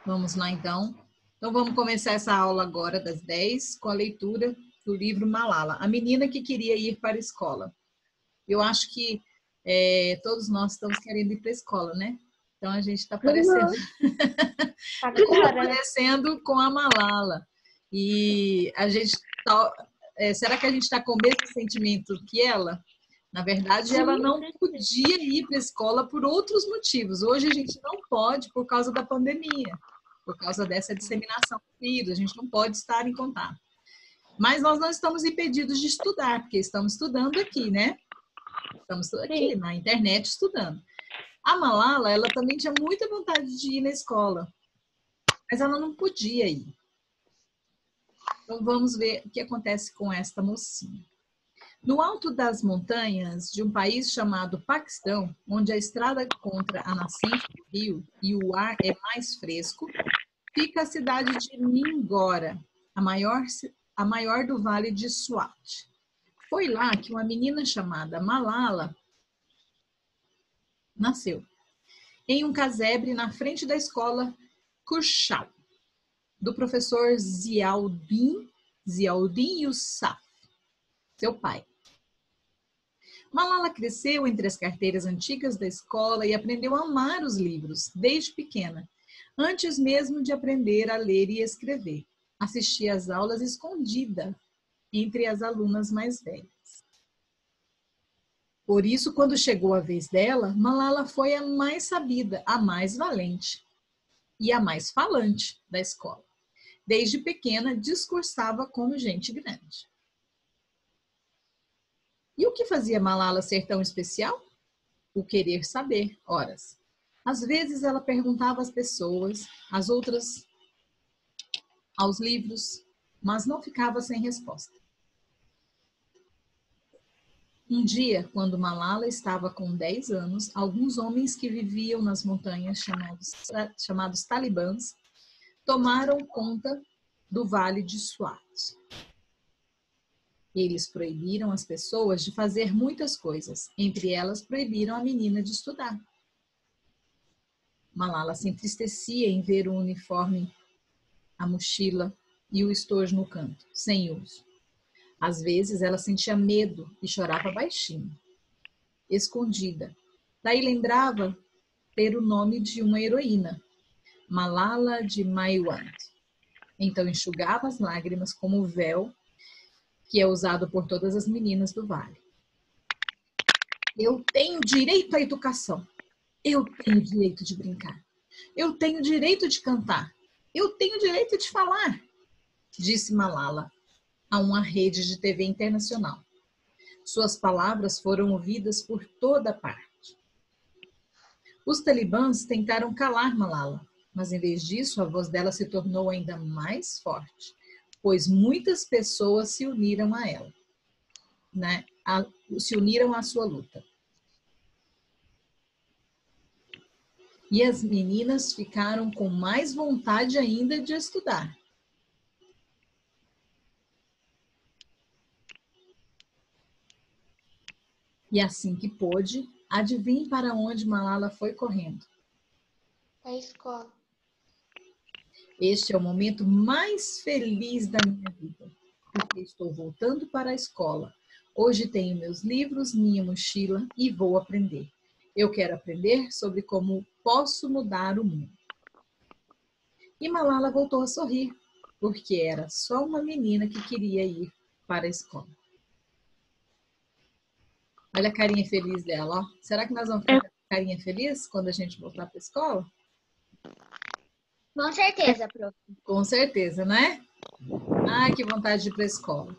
Vamos lá, então. Então, vamos começar essa aula agora, das 10, com a leitura do livro Malala, a menina que queria ir para a escola. Eu acho que todos nós estamos querendo ir para a escola, né? Então, a gente está parecendo... parecendo com a Malala. E a gente tá... será que a gente está com o mesmo sentimento que ela? Na verdade, ela não podia ir para a escola por outros motivos. Hoje a gente não pode por causa da pandemia, por causa dessa disseminação do vírus. A gente não pode estar em contato. Mas nós não estamos impedidos de estudar, porque estamos estudando aqui, né? Estamos aqui na internet estudando. A Malala, ela também tinha muita vontade de ir na escola, mas ela não podia ir. Então vamos ver o que acontece com esta mocinha. No alto das montanhas de um país chamado Paquistão, onde a estrada contra a nascente do rio e o ar é mais fresco, fica a cidade de Mingora, a maior do Vale de Swat. Foi lá que uma menina chamada Malala nasceu, em um casebre na frente da escola Kurshal, do professor Ziauddin Yousaf, seu pai. Malala cresceu entre as carteiras antigas da escola e aprendeu a amar os livros desde pequena, antes mesmo de aprender a ler e escrever. Assistia às aulas escondida entre as alunas mais velhas. Por isso, quando chegou a vez dela, Malala foi a mais sabida, a mais valente e a mais falante da escola. Desde pequena, discursava como gente grande. E o que fazia Malala ser tão especial? O querer saber, horas. Às vezes ela perguntava às pessoas, às outras, aos livros, mas não ficava sem resposta. Um dia, quando Malala estava com 10 anos, alguns homens que viviam nas montanhas, chamados talibãs, tomaram conta do Vale de Swat. Eles proibiram as pessoas de fazer muitas coisas. Entre elas, proibiram a menina de estudar. Malala se entristecia em ver o uniforme, a mochila e o estojo no canto, sem uso. Às vezes, ela sentia medo e chorava baixinho, escondida. Daí lembrava ter o nome de uma heroína, Malala de Maiwand. Então enxugava as lágrimas como o véu que é usado por todas as meninas do vale. Eu tenho direito à educação. Eu tenho direito de brincar. Eu tenho direito de cantar. Eu tenho direito de falar, disse Malala a uma rede de TV internacional. Suas palavras foram ouvidas por toda parte. Os talibãs tentaram calar Malala, mas em vez disso, a voz dela se tornou ainda mais forte, pois muitas pessoas se uniram a ela, né? Se uniram à sua luta. E as meninas ficaram com mais vontade ainda de estudar. E assim que pôde, adivinhe para onde Malala foi correndo? A escola. Este é o momento mais feliz da minha vida, porque estou voltando para a escola. Hoje tenho meus livros, minha mochila e vou aprender. Eu quero aprender sobre como posso mudar o mundo. E Malala voltou a sorrir, porque era só uma menina que queria ir para a escola. Olha a carinha feliz dela, ó. Será que nós vamos ficar com a carinha feliz quando a gente voltar para a escola? Com certeza, prof. Com certeza, né? Ai, que vontade de ir para a escola.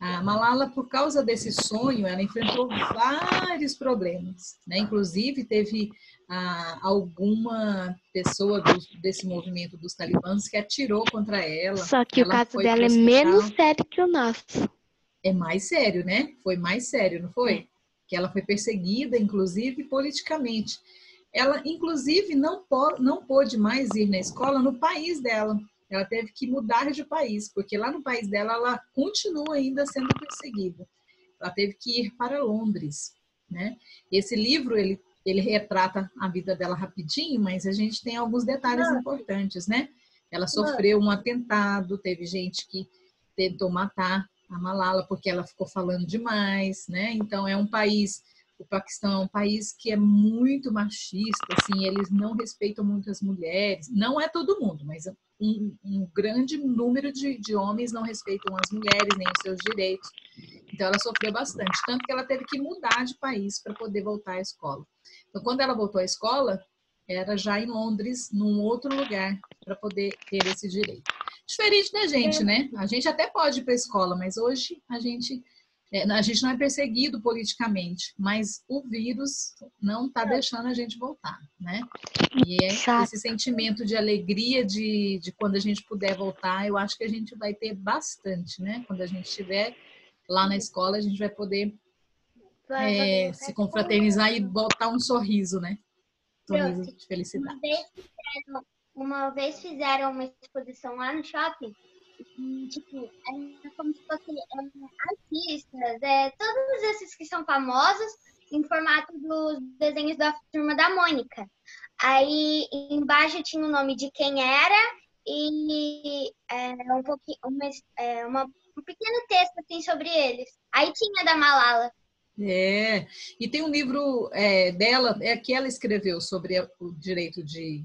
A Malala, por causa desse sonho, ela enfrentou vários problemas, né? Inclusive, teve alguma pessoa desse movimento dos talibãs que atirou contra ela. Só que ela o caso dela é menos sério que o nosso. É mais sério, né? Foi mais sério, não foi? Que ela foi perseguida, inclusive, politicamente. Ela, inclusive, não pôde mais ir na escola no país dela. Ela teve que mudar de país, porque lá no país dela, ela continua ainda sendo perseguida. Ela teve que ir para Londres, né? Esse livro, ele ele retrata a vida dela rapidinho, mas a gente tem alguns detalhes importantes, né? Ela sofreu um atentado, teve gente que tentou matar a Malala porque ela ficou falando demais, né? Então é um país, o Paquistão é um país que é muito machista, assim, eles não respeitam muito as mulheres. Não é todo mundo, mas um grande número de homens não respeitam as mulheres nem os seus direitos. Então ela sofreu bastante, tanto que ela teve que mudar de país para poder voltar à escola. Então quando ela voltou à escola, era já em Londres, num outro lugar, para poder ter esse direito. Diferente da gente, né? A gente até pode ir para a escola, mas hoje a gente não é perseguido politicamente, mas o vírus não está deixando a gente voltar, né? E esse sentimento de alegria de quando a gente puder voltar, eu acho que a gente vai ter bastante, né? Quando a gente estiver lá na escola, a gente vai poder se confraternizar e botar um sorriso, né? Sorriso de felicidade. Uma vez fizeram uma exposição lá no shopping, e, tipo, é como se fossem artistas, todos esses que são famosos, em formato dos desenhos da Turma da Mônica. Aí embaixo tinha o nome de quem era e um pequeno texto assim sobre eles. Aí tinha da Malala. E tem um livro dela, que ela escreveu sobre o direito de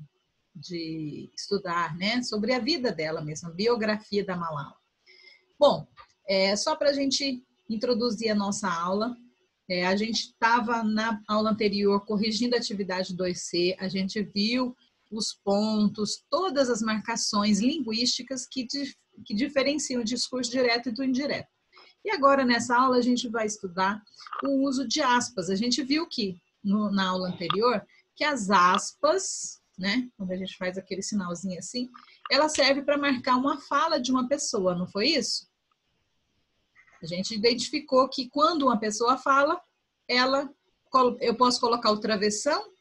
estudar, né? Sobre a vida dela mesma, a biografia da Malala. Bom, só para a gente introduzir a nossa aula, a gente estava na aula anterior corrigindo a atividade 2C, a gente viu os pontos, todas as marcações linguísticas que diferenciam o discurso direto e do indireto. E agora, nessa aula, a gente vai estudar o uso de aspas. A gente viu que, na aula anterior, que as aspas, né, quando a gente faz aquele sinalzinho assim, ela serve para marcar uma fala de uma pessoa, não foi isso? A gente identificou que quando uma pessoa fala, eu posso colocar o travessão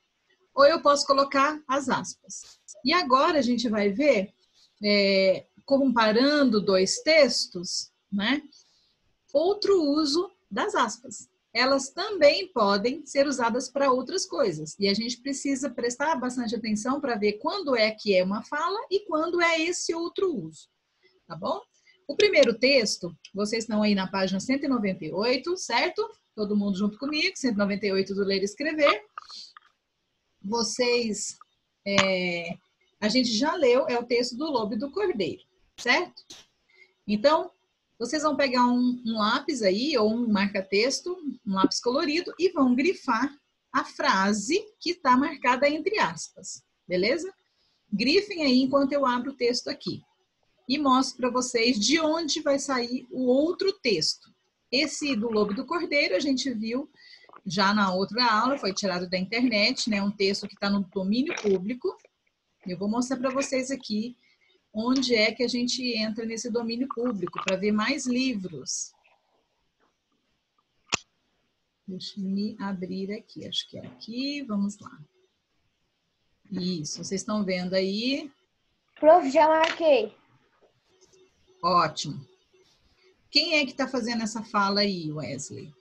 ou eu posso colocar as aspas. E agora a gente vai ver, comparando dois textos, né, outro uso das aspas. Elas também podem ser usadas para outras coisas. E a gente precisa prestar bastante atenção para ver quando é que é uma fala e quando é esse outro uso. Tá bom? O primeiro texto, vocês estão aí na página 198, certo? Todo mundo junto comigo, 198 do Ler e Escrever. Vocês, a gente já leu, é o texto do Lobo e do Cordeiro, certo? Então, vocês vão pegar um lápis aí, ou um marca-texto, um lápis colorido, e vão grifar a frase que está marcada entre aspas, beleza? Grifem aí enquanto eu abro o texto aqui. E mostro para vocês de onde vai sair o outro texto. Esse do Lobo e do Cordeiro a gente viu já na outra aula, foi tirado da internet, né? Um texto que está no domínio público. Eu vou mostrar para vocês aqui onde é que a gente entra nesse domínio público para ver mais livros. Deixa eu me abrir aqui, acho que é aqui, vamos lá. Isso, vocês estão vendo aí? Prof, já marquei. Ótimo. Quem é que está fazendo essa fala aí, Wesley?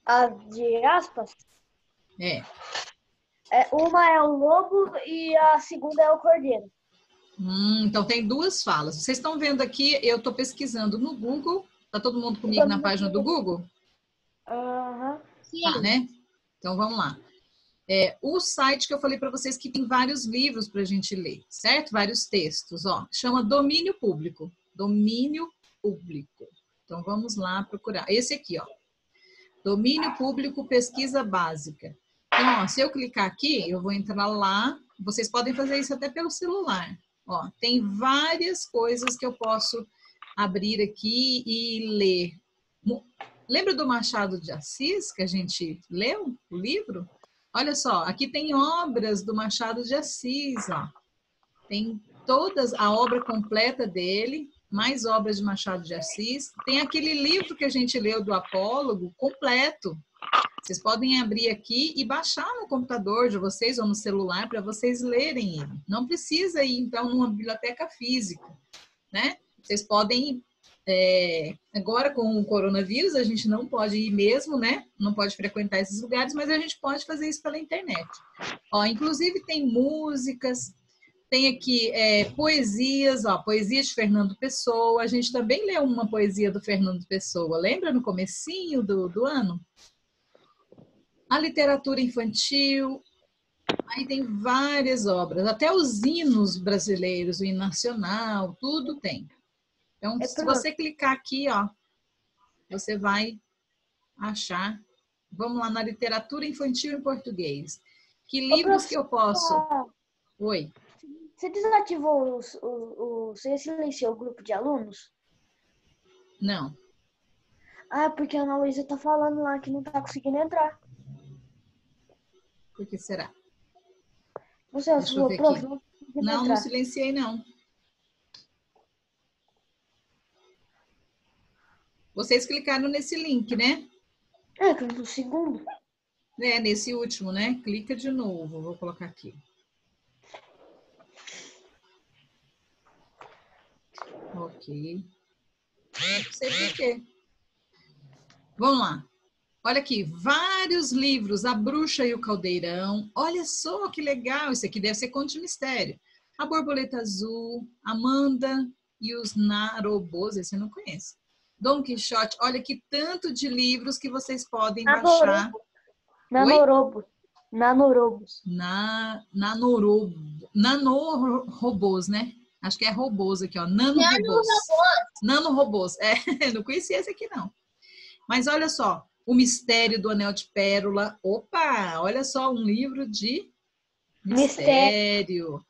A de aspas? Uma é o lobo e a segunda é o cordeiro. Então tem duas falas. Vocês estão vendo aqui, eu estou pesquisando no Google. Está todo mundo comigo na página do Google? Aham. Tá, né? Então vamos lá. O site que eu falei para vocês que tem vários livros para a gente ler, certo? Vários textos, ó. Chama Domínio Público. Domínio Público. Então vamos lá procurar. Esse aqui, ó. Domínio Público, Pesquisa Básica. Então, ó, se eu clicar aqui, eu vou entrar lá. Vocês podem fazer isso até pelo celular. Ó, tem várias coisas que eu posso abrir aqui e ler. Lembra do Machado de Assis, que a gente leu, o livro? Olha só, aqui tem obras do Machado de Assis, ó. Tem todas, a obra completa dele, mais obras de Machado de Assis. Tem aquele livro que a gente leu do Apólogo, completo. Vocês podem abrir aqui e baixar no computador de vocês ou no celular para vocês lerem ele. Não precisa ir, então, numa biblioteca física, né? Vocês podem agora com o coronavírus a gente não pode ir mesmo, né? Não pode frequentar esses lugares, mas a gente pode fazer isso pela internet. Ó, inclusive tem músicas, tem aqui poesias, ó, poesia de Fernando Pessoa. A gente também leu uma poesia do Fernando Pessoa, lembra no comecinho do ano? A literatura infantil, aí tem várias obras, até os hinos brasileiros, o hino nacional, tudo tem. Então, se você clicar aqui, ó, você vai achar. Vamos lá na literatura infantil em português. Que livros que eu posso? Oi. Você desativou você silenciou o grupo de alunos? Não. Ah, porque a Ana Luísa tá falando lá que não tá conseguindo entrar. Por que será? Você falou, prof, não silenciei, não. Vocês clicaram nesse link, né? No segundo. Nesse último, né? Clica de novo. Vou colocar aqui. Ok. Não sei por quê. Vamos lá. Olha aqui, vários livros, A Bruxa e o Caldeirão. Olha só que legal, isso aqui deve ser conto de mistério. A Borboleta Azul, Amanda e os Narobos, esse eu não conheço. Dom Quixote, olha que tanto de livros que vocês podem baixar. Nanorobos. Nanorobos, né? Acho que é robôs aqui, ó. Nanorobos. Nanorobos. Não conhecia esse aqui, não. Mas olha só, O Mistério do Anel de Pérola. Opa, olha só, um livro de mistério.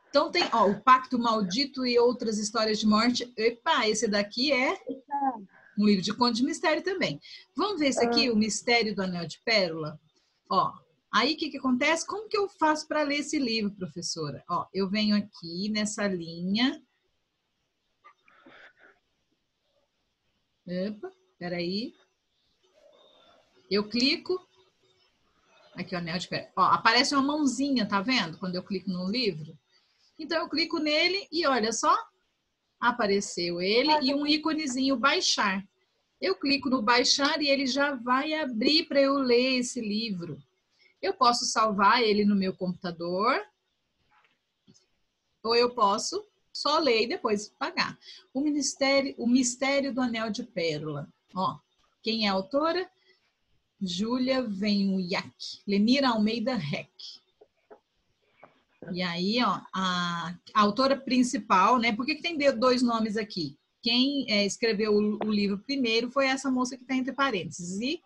Então tem, ó, O Pacto Maldito e Outras Histórias de Morte. Epa, esse daqui é um livro de conto de mistério também. Vamos ver esse aqui, O Mistério do Anel de Pérola? Ó, aí o que acontece? Como que eu faço para ler esse livro, professora? Ó, eu venho aqui nessa linha. Epa, peraí. Eu clico. Aqui, o Anel de Pérola. Ó, aparece uma mãozinha, tá vendo? Quando eu clico no livro. Então, eu clico nele e olha só, apareceu ele e um íconezinho baixar. Eu clico no baixar e ele já vai abrir para eu ler esse livro. Eu posso salvar ele no meu computador ou eu posso só ler e depois pagar. O Mistério do Anel de Pérola. Ó, quem é a autora? Júlia Venhuiac, Lenira Almeida Reck. E aí, ó, a autora principal, né? Por que tem dois nomes aqui? Quem escreveu o livro primeiro foi essa moça que está entre parênteses. E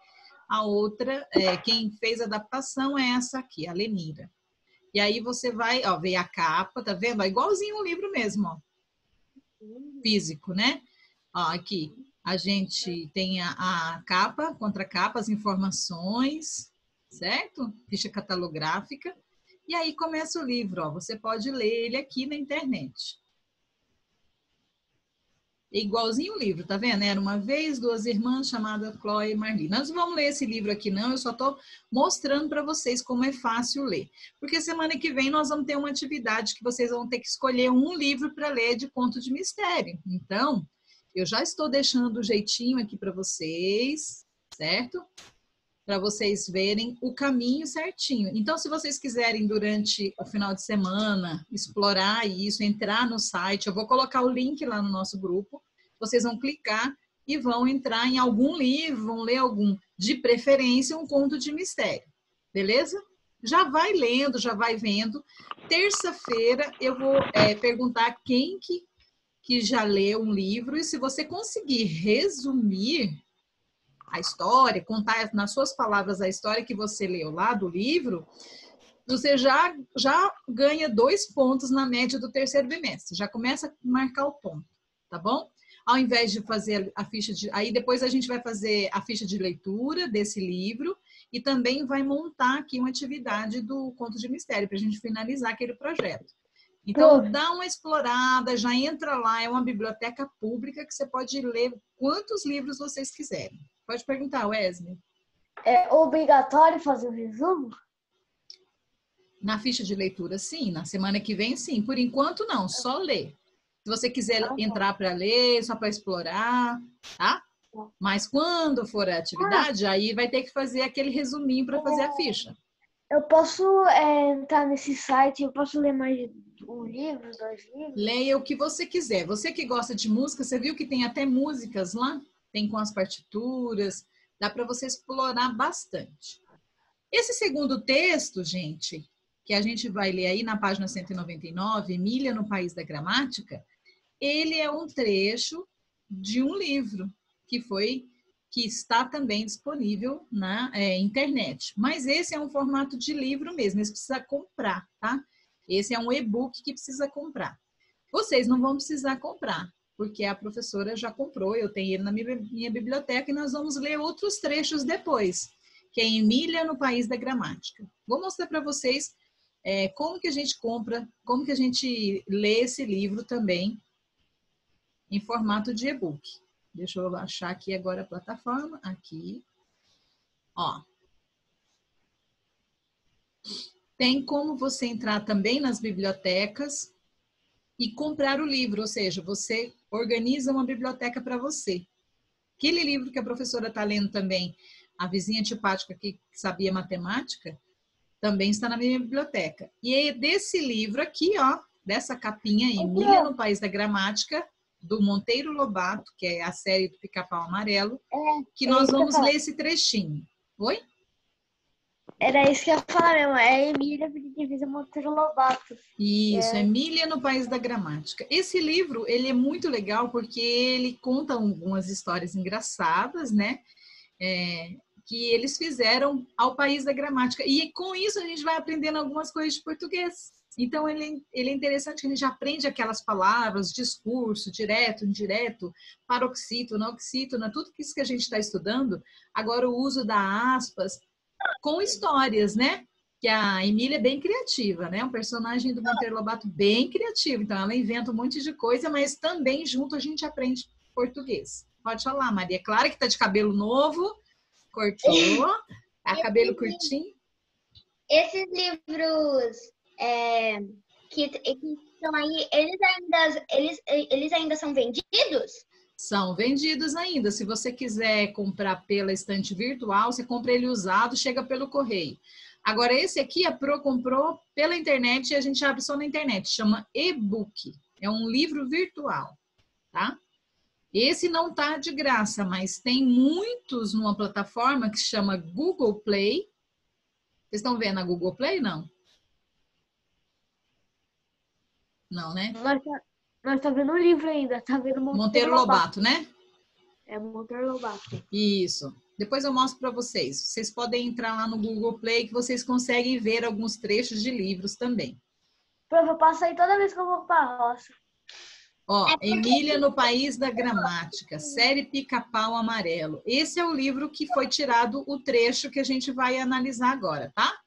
a outra, quem fez a adaptação é essa aqui, a Lenira. E aí você vai, ó, ver a capa, tá vendo? Ó, igualzinho o livro mesmo, ó. Físico, né? Ó, aqui, a gente tem a capa, contracapa, as informações, certo? Ficha catalográfica. E aí começa o livro, ó. Você pode ler ele aqui na internet. É igualzinho o livro, tá vendo? Era uma vez duas irmãs chamadas Chloe e Marli. Nós não vamos ler esse livro aqui, não. Eu só estou mostrando para vocês como é fácil ler. Porque semana que vem nós vamos ter uma atividade que vocês vão ter que escolher um livro para ler de conto de mistério. Então, eu já estou deixando o jeitinho aqui para vocês, certo? Para vocês verem o caminho certinho. Então, se vocês quiserem, durante o final de semana, explorar isso, entrar no site, eu vou colocar o link lá no nosso grupo, vocês vão clicar e vão entrar em algum livro, vão ler algum, de preferência, um conto de mistério. Beleza? Já vai lendo, já vai vendo. Terça-feira eu vou perguntar quem que já leu um livro, e se você conseguir resumir a história, contar nas suas palavras a história que você leu lá do livro, você já ganha 2 pontos na média do terceiro bimestre. Já começa a marcar o ponto, tá bom? Ao invés de fazer a ficha de... Aí depois a gente vai fazer a ficha de leitura desse livro e também vai montar aqui uma atividade do conto de mistério para a gente finalizar aquele projeto. Então, dá uma explorada, já entra lá, é uma biblioteca pública que você pode ler quantos livros vocês quiserem. Pode perguntar, Wesley. É obrigatório fazer o resumo? Na ficha de leitura, sim. Na semana que vem, sim. Por enquanto, não. Só ler. Se você quiser entrar para ler, só para explorar, tá? Mas quando for a atividade, aí vai ter que fazer aquele resuminho para fazer a ficha. Eu posso entrar nesse site, eu posso ler mais um livro, 2 livros? Leia o que você quiser. Você que gosta de música, você viu que tem até músicas lá? Tem com as partituras, dá para você explorar bastante. Esse segundo texto, gente, que a gente vai ler aí na página 199, Emília no País da Gramática, ele é um trecho de um livro que está também disponível na internet. Mas esse é um formato de livro mesmo, esse precisa comprar, tá? Esse é um e-book que precisa comprar. Vocês não vão precisar comprar, porque a professora já comprou, eu tenho ele na minha biblioteca e nós vamos ler outros trechos depois, que é Emília no País da Gramática. Vou mostrar para vocês como que a gente compra, como que a gente lê esse livro também em formato de e-book. Deixa eu achar aqui agora a plataforma. Aqui. Ó. Tem como você entrar também nas bibliotecas e comprar o livro, ou seja, você organiza uma biblioteca para você. Aquele livro que a professora está lendo também, A Vizinha Antipática que Sabia Matemática, também está na minha biblioteca. E é desse livro aqui, ó, dessa capinha, Emília no País da Gramática, do Monteiro Lobato, que é a série do Pica-Pau Amarelo, que nós vamos ler esse trechinho. Oi? Era isso que eu ia falar mesmo. É Emília Divisa Monteiro Lobato. Isso, Emília no País da Gramática. Esse livro, ele é muito legal porque ele conta algumas histórias engraçadas, né? Que eles fizeram ao País da Gramática. E com isso a gente vai aprendendo algumas coisas de português. Então, ele é interessante que a gente aprende aquelas palavras, discurso, direto, indireto, paroxítona, oxítona, tudo isso que a gente está estudando. Agora, o uso da aspas com histórias, né? Que a Emília é bem criativa, né? Um personagem do Monteiro Lobato bem criativo. Então, ela inventa um monte de coisa, mas também junto a gente aprende português. Pode falar, Maria Clara, que está de cabelo novo, cortou, tá cabelo curtinho. Esses livros que estão aí, eles ainda são vendidos? São vendidos ainda. Se você quiser comprar pela estante virtual, você compra ele usado, chega pelo correio. Agora, esse aqui, a Pro comprou pela internet e a gente abre só na internet. Chama e-book. É um livro virtual, tá? Esse não tá de graça, mas tem muitos numa plataforma que se chama Google Play. Vocês estão vendo a Google Play, não? Não, né? Nós tá vendo o livro ainda, tá vendo Monteiro Lobato, né? É Monteiro Lobato. Isso. Depois eu mostro para vocês. Vocês podem entrar lá no Google Play que vocês conseguem ver alguns trechos de livros também. Eu passo aí toda vez que eu vou pra roça. Ó, Emília no País da Gramática, série Pica-Pau Amarelo. Esse é o livro que foi tirado o trecho que a gente vai analisar agora, tá?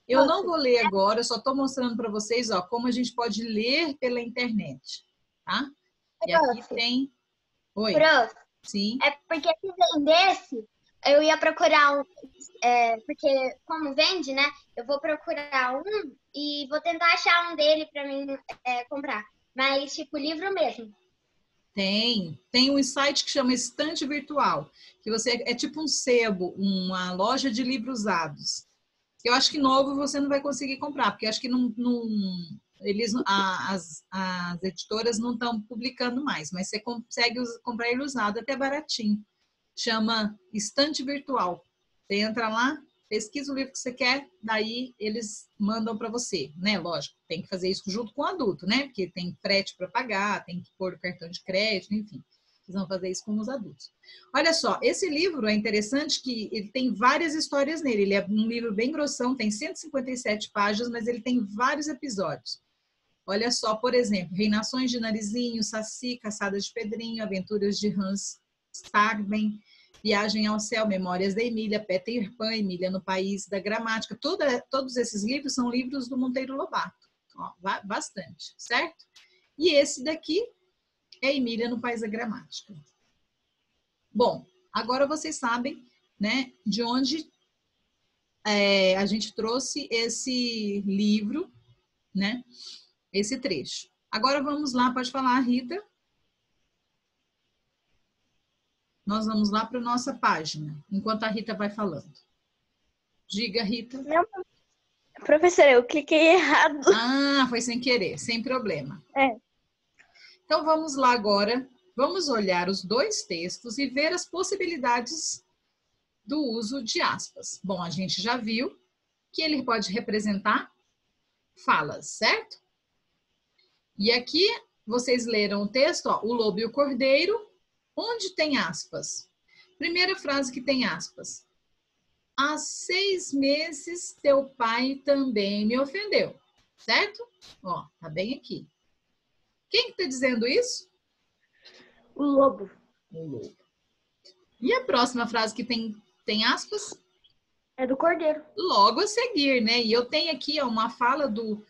Eu não vou ler agora, eu só estou mostrando para vocês, ó, como a gente pode ler pela internet, tá? E aqui tem... Oi. Prof, sim. É porque se vendesse, eu ia procurar porque como vende, né? Eu vou procurar um e vou tentar achar um dele para mim comprar. Mas tipo livro mesmo. Tem um site que chama Estante Virtual, que você é tipo um sebo, uma loja de livros usados. Eu acho que novo você não vai conseguir comprar, porque acho que as editoras não estão publicando mais, mas você consegue comprar ele usado até baratinho. Chama Estante Virtual. Você entra lá, pesquisa o livro que você quer, daí eles mandam para você, né? Lógico, tem que fazer isso junto com o adulto, né? Porque tem frete para pagar, tem que pôr o cartão de crédito, enfim. Eles vão fazer isso com os adultos. Olha só, esse livro é interessante que ele tem várias histórias nele. Ele é um livro bem grossão, tem 157 páginas, mas ele tem vários episódios. Olha só, por exemplo, Reinações de Narizinho, Saci, Caçada de Pedrinho, Aventuras de Hans Stagben, Viagem ao Céu, Memórias da Emília, Peter Pan, Emília no País da Gramática. Todos esses livros são livros do Monteiro Lobato. Ó, bastante, certo? E esse daqui é Emília no País da Gramática. Bom, agora vocês sabem, né, de onde a gente trouxe esse livro, né, esse trecho. Agora vamos lá, pode falar, Rita. Nós vamos lá para a nossa página, enquanto a Rita vai falando. Diga, Rita. Não, professora, eu cliquei errado. Ah, foi sem querer, sem problema. É. Então vamos lá agora, vamos olhar os dois textos e ver as possibilidades do uso de aspas. Bom, a gente já viu que ele pode representar falas, certo? E aqui vocês leram o texto, ó, o lobo e o cordeiro. Onde tem aspas? Primeira frase que tem aspas. Há 6 meses teu pai também me ofendeu, certo? Ó, tá bem aqui. Quem que tá dizendo isso? O lobo. O lobo. E a próxima frase que tem aspas? É do cordeiro. Logo a seguir, né? E eu tenho aqui ó, uma fala do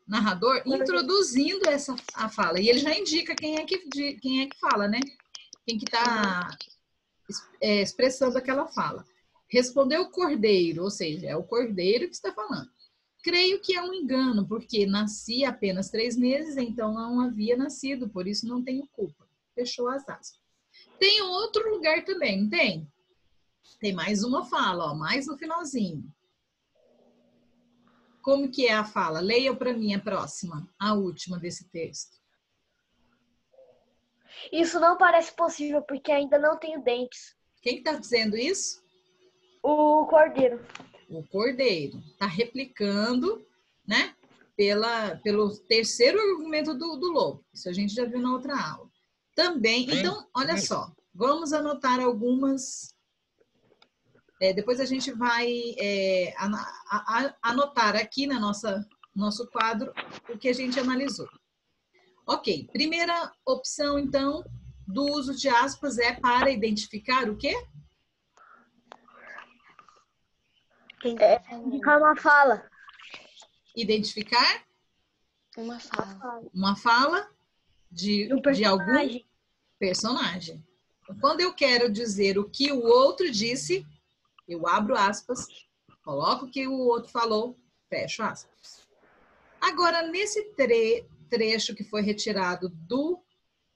narrador introduzindo a fala. E ele já indica quem é que fala, né? Quem que está expressando aquela fala. Respondeu o cordeiro, ou seja, é o cordeiro que está falando. Creio que é um engano, porque nasci apenas 3 meses, então não havia nascido, por isso não tenho culpa. Fechou as aspas. Tem outro lugar também, não tem? Tem mais uma fala, ó, mais no finalzinho. Como que é a fala? Leia para mim a próxima, a última desse texto. Isso não parece possível, porque ainda não tenho dentes. Quem está dizendo isso? O cordeiro. O cordeiro. Está replicando, né? Pelo terceiro argumento do lobo. Isso a gente já viu na outra aula. Também, então, olha só. Vamos anotar algumas... depois a gente vai anotar aqui na nosso quadro o que a gente analisou. Ok, primeira opção, então, do uso de aspas é para identificar o quê? Indicar uma fala. Identificar Uma fala. uma fala de algum personagem. Quando eu quero dizer o que o outro disse, eu abro aspas, coloco o que o outro falou, fecho aspas. Agora, nesse trecho que foi retirado do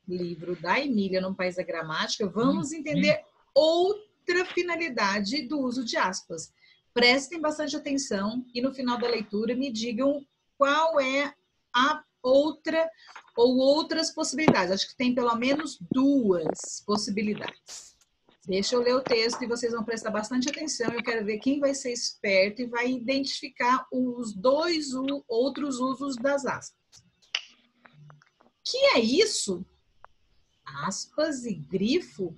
livro da Emília no País da Gramática, vamos entender outra finalidade do uso de aspas. Prestem bastante atenção e no final da leitura me digam qual é a outra ou outras possibilidades. Acho que tem pelo menos 2 possibilidades. Deixa eu ler o texto e vocês vão prestar bastante atenção. Eu quero ver quem vai ser esperto e vai identificar os 2 outros usos das aspas. Que é isso? Aspas e grifo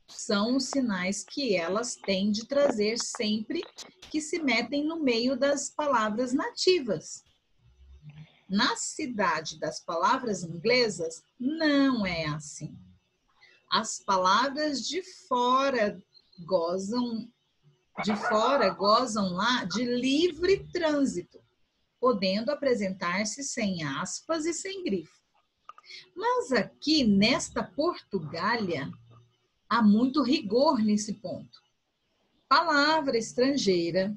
são os sinais que elas têm de trazer sempre que se metem no meio das palavras nativas. Na cidade das palavras inglesas, não é assim. As palavras de fora gozam lá de livre trânsito, podendo apresentar-se sem aspas e sem grifo. Mas aqui, nesta Portugália, há muito rigor nesse ponto. Palavra estrangeira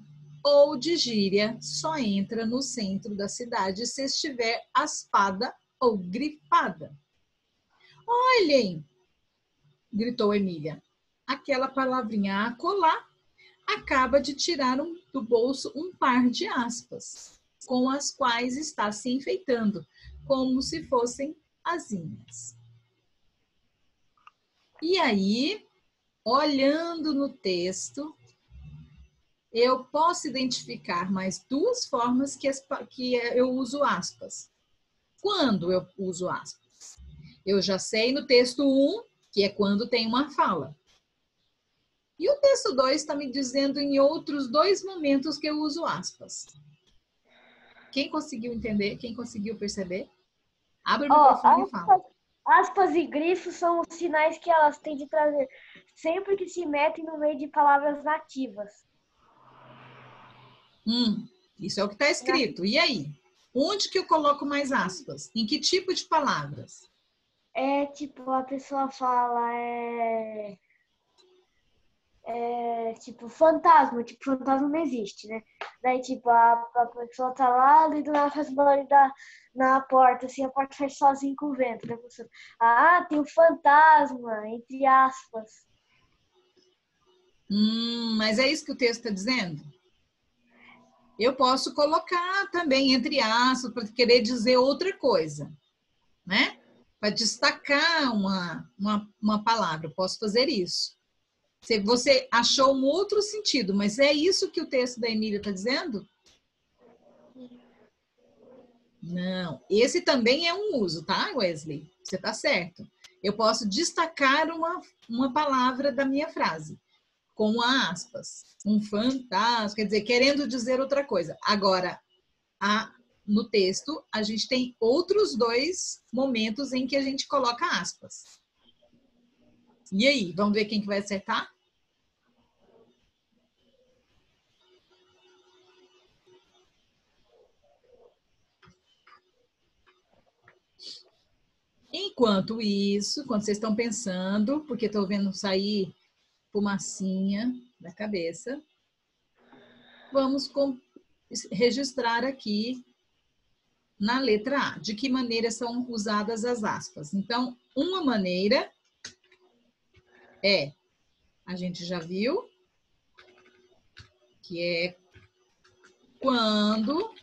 ou de gíria só entra no centro da cidade se estiver aspada ou grifada. Olhem, gritou Emília. Aquela palavrinha acolá acaba de tirar do bolso um par de aspas, com as quais está se enfeitando, como se fossem asinhas. E aí, olhando no texto, eu posso identificar mais 2 formas que eu uso aspas. Quando eu uso aspas? Eu já sei no texto 1, que é quando tem uma fala. E o texto 2 está me dizendo em outros 2 momentos que eu uso aspas. Quem conseguiu entender? Quem conseguiu perceber? Abre o microfone e fala. Aspas e grifos são os sinais que elas têm de trazer sempre que se metem no meio de palavras nativas. Isso é o que está escrito. E aí? Onde que eu coloco mais aspas? Em que tipo de palavras? É tipo, a pessoa fala, tipo, fantasma. Tipo, fantasma não existe, né? Daí, tipo, a pessoa tá lá e do nada faz barulho na porta, assim, a porta fecha sozinha com o vento. Daí a pessoa, tem um fantasma, entre aspas. Mas é isso que o texto está dizendo? Eu posso colocar também entre aspas para querer dizer outra coisa, né? Para destacar uma palavra, eu posso fazer isso. Se você achou um outro sentido, mas é isso que o texto da Emília está dizendo? Não, esse também é um uso, tá, Wesley? Você está certo. Eu posso destacar uma palavra da minha frase, com aspas. Um fantasma, quer dizer, querendo dizer outra coisa. Agora, no texto, a gente tem outros dois momentos em que a gente coloca aspas. E aí, vamos ver quem que vai acertar? Enquanto isso, quando vocês estão pensando, porque estou vendo sair fumacinha da cabeça, vamos registrar aqui na letra A, de que maneira são usadas as aspas. Então, uma maneira a gente já viu, que é quando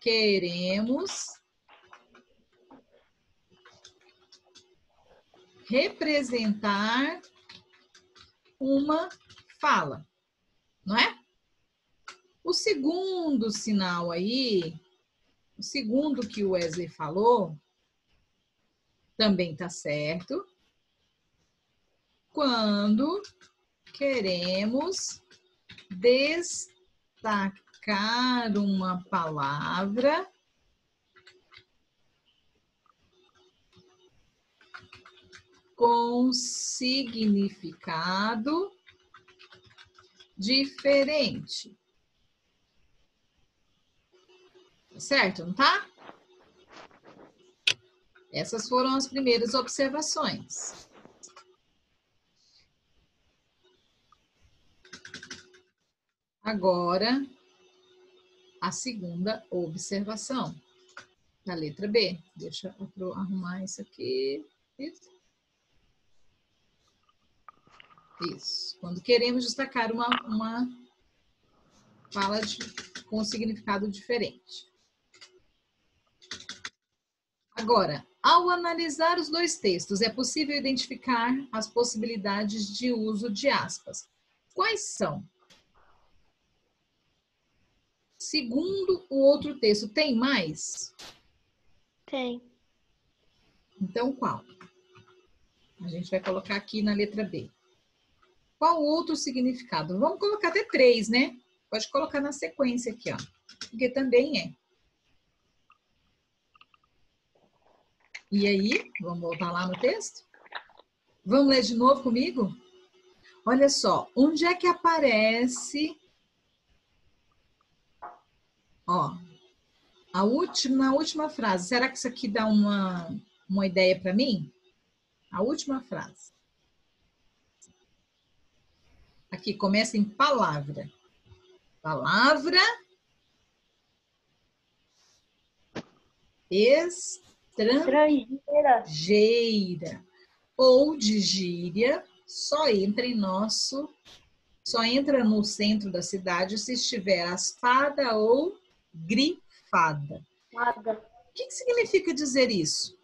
queremos representar uma fala, não é? O segundo sinal aí, o segundo que o Wesley falou, também está certo. Quando queremos destacar uma palavra com significado diferente. Certo, não tá? Essas foram as primeiras observações. Agora, a segunda observação da letra B. Deixa eu arrumar isso aqui. Isso. Quando queremos destacar uma fala com significado diferente. Agora, ao analisar os dois textos, é possível identificar as possibilidades de uso de aspas. Quais são? Segundo o outro texto, tem mais? Tem. Então, qual? A gente vai colocar aqui na letra B. Qual outro significado? Vamos colocar até 3, né? Pode colocar na sequência aqui, ó. Porque também é. E aí, vamos voltar lá no texto? Vamos ler de novo comigo? Olha só, onde é que aparece... Ó, na última frase. Será que isso aqui dá uma ideia para mim? A última frase. Aqui começa em palavra. Palavra estrangeira ou de gíria só entra no centro da cidade se estiver aspada ou grifada. Nada. O que significa dizer isso?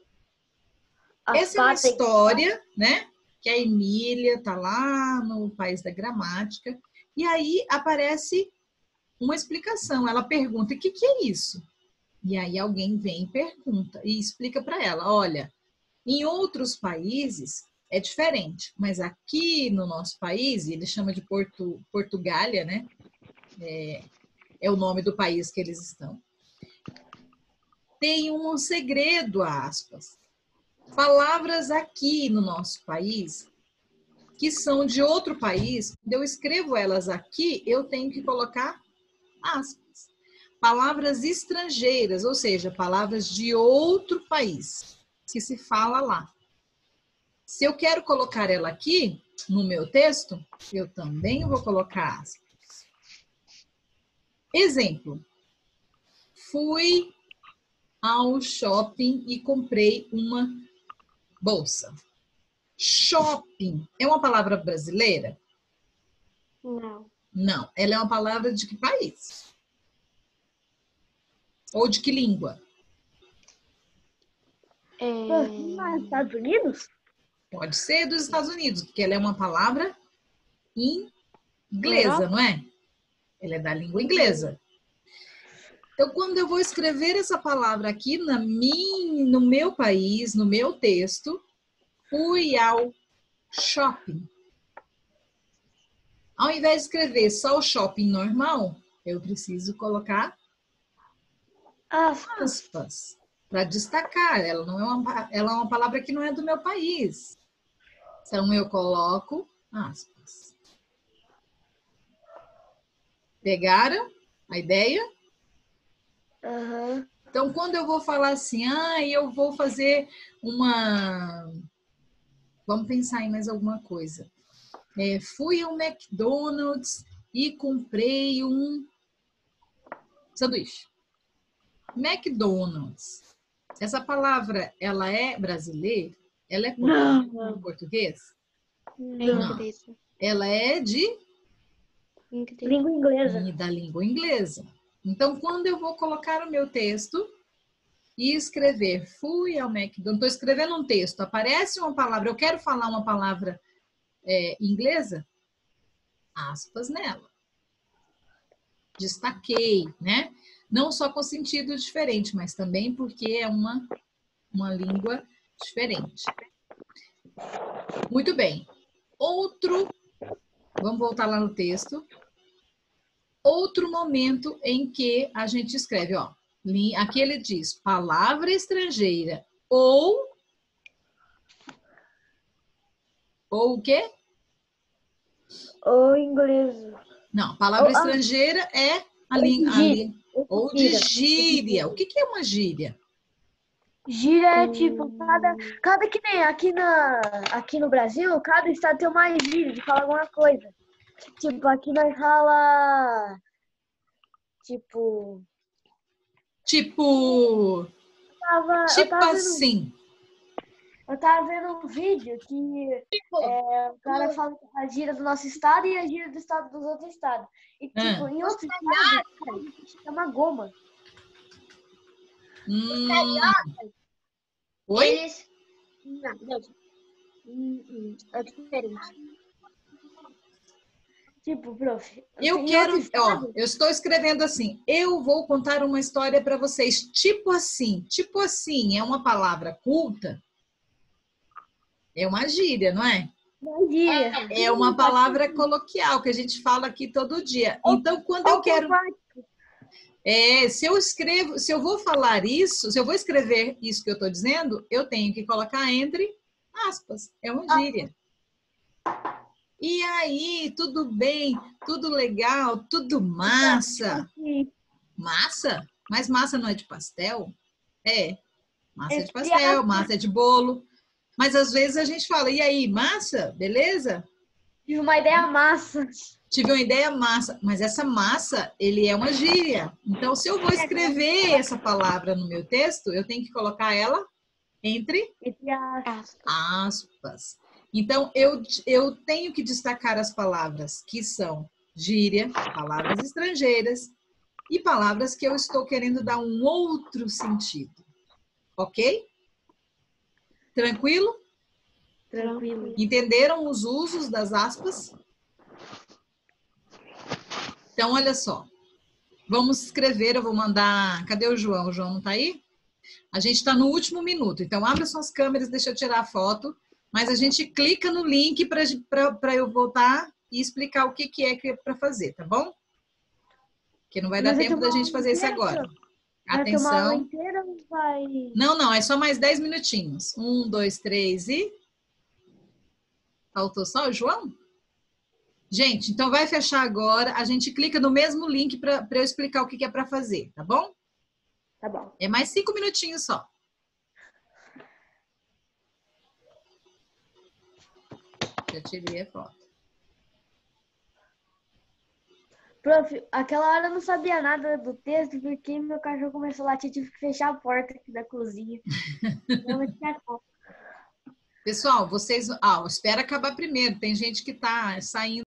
Aspada. Essa é uma história, né? Que a Emília está lá no País da Gramática, e aí aparece uma explicação. Ela pergunta, o que é isso? E aí alguém vem e pergunta, e explica para ela, olha, em outros países é diferente, mas aqui no nosso país, ele chama de Portugália, né? É o nome do país que eles estão. Tem um segredo, aspas. Palavras aqui no nosso país, que são de outro país, quando eu escrevo elas aqui, eu tenho que colocar aspas. Palavras estrangeiras, ou seja, palavras de outro país, que se fala lá. Se eu quero colocar ela aqui, no meu texto, eu também vou colocar aspas. Exemplo. Fui ao shopping e comprei uma bolsa. Shopping é uma palavra brasileira? Não. Não. Ela é uma palavra de que país? Ou de que língua? Nos Estados Unidos? Pode ser dos Estados Unidos, porque ela é uma palavra inglesa, não é? Ela é da língua inglesa. Então, quando eu vou escrever essa palavra aqui no meu país, no meu texto, fui ao shopping. Ao invés de escrever só o shopping normal, eu preciso colocar aspas para destacar. Ela é uma palavra que não é do meu país. Então, eu coloco aspas. Pegaram a ideia? Aham. Então, quando eu vou falar assim, eu vou fazer Vamos pensar em mais alguma coisa. Fui ao McDonald's e comprei um sanduíche. McDonald's. Essa palavra, ela é brasileira? Ela é português? Não. Ela é Língua inglesa. da língua inglesa. Então, quando eu vou colocar o meu texto e escrever fui ao McDonald's, estou escrevendo um texto, aparece uma palavra, eu quero falar uma palavra inglesa, aspas nela. Destaquei, né? Não só com sentido diferente, mas também porque é uma língua diferente. Muito bem. Vamos voltar lá no texto. Outro momento em que a gente escreve, ó. Aqui ele diz palavra estrangeira ou o quê? Ou inglês. Não, palavra estrangeira é ou de gíria. O que é uma gíria? Gíria é tipo, cada que nem aqui no Brasil, cada estado tem uma gíria de falar alguma coisa. Tipo, aqui nós fala tipo assim. Eu tava vendo um vídeo que o cara fala a gíria do nosso estado e a gíria do estado dos outros estados. E tipo, em outros estados, chama goma. Oi? Eles... Não. É diferente. Tipo, prof. Eu estou escrevendo assim. Eu vou contar uma história para vocês. Tipo assim. Tipo assim é uma palavra culta? É uma gíria, não é? Uma gíria. É uma palavra coloquial que a gente fala aqui todo dia. Então, quando eu quero... se eu vou falar isso, se eu vou escrever isso que eu estou dizendo, eu tenho que colocar entre aspas. É uma gíria. E aí, tudo bem, tudo legal, tudo massa. Massa? Mas massa não é de pastel? Massa é de pastel, massa é de bolo. Mas às vezes a gente fala, e aí, massa? Beleza? Tive uma ideia massa. Tive uma ideia massa, mas essa massa, ele é uma gíria. Então, se eu vou escrever essa palavra no meu texto, eu tenho que colocar ela entre aspas. Então, eu tenho que destacar as palavras que são gíria, palavras estrangeiras e palavras que eu estou querendo dar um outro sentido. Ok? Tranquilo? Tranquilo. Entenderam os usos das aspas? Então, olha só. Vamos escrever, eu vou mandar... Cadê o João? O João não está aí? A gente está no último minuto. Então, abre suas câmeras, deixa eu tirar a foto. Mas a gente clica no link para eu voltar e explicar o que é para fazer, tá bom? Porque não vai dar tempo da gente fazer isso agora. Atenção. Inteira, vai... Não, é só mais 10 minutinhos. 1, 2, 3 e... Faltou só o João? Gente, então vai fechar agora. A gente clica no mesmo link para eu explicar o que é para fazer, tá bom? Tá bom. É mais 5 minutinhos só. Já tirei a foto. Prof, aquela hora eu não sabia nada do texto, porque meu cachorro começou a latir, tive que fechar a porta aqui da cozinha. Não tinha como. Pessoal, vocês... espera acabar primeiro. Tem gente que tá saindo.